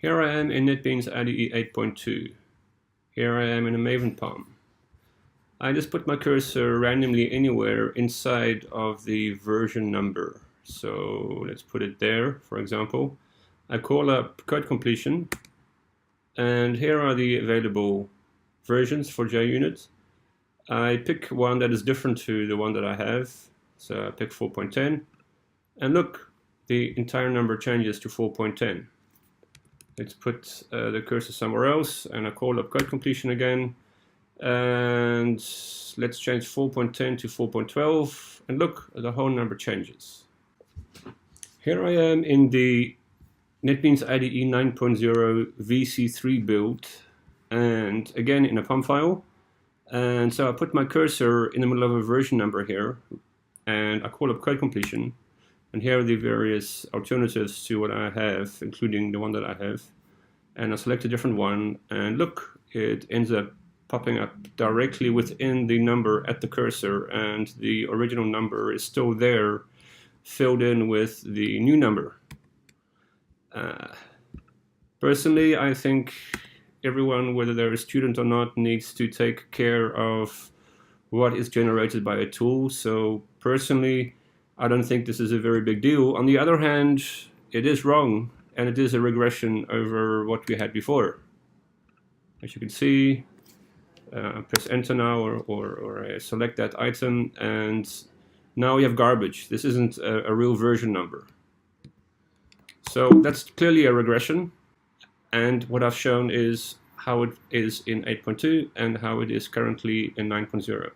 Here I am in NetBeans IDE 8.2. Here I am in a Maven palm. I just put my cursor randomly anywhere inside of the version number. So let's put it there, for example. I call up code completion, and here are the available versions for JUnit. I pick one that is different to the one that I have. So I pick 4.10, and look, the entire number changes to 4.10. Let's put the cursor somewhere else, and I call up code completion again, and let's change 4.10 to 4.12, and look, the whole number changes. Here I am in the NetBeans IDE 9.0 VC3 build, and again in a POM file. And so I put my cursor in the middle of a version number here, and I call up code completion. And here are the various alternatives to what I have, including the one that I have. And I select a different one, and look, it ends up popping up directly within the number at the cursor, and the original number is still there, filled in with the new number. Personally, I think everyone, whether they're a student or not, needs to take care of what is generated by a tool. So personally, I don't think this is a very big deal. On the other hand, it is wrong, and it is a regression over what we had before. As you can see, press enter now, or I select that item, and now we have garbage. This isn't a real version number. So that's clearly a regression, and what I've shown is how it is in 8.2 and how it is currently in 9.0.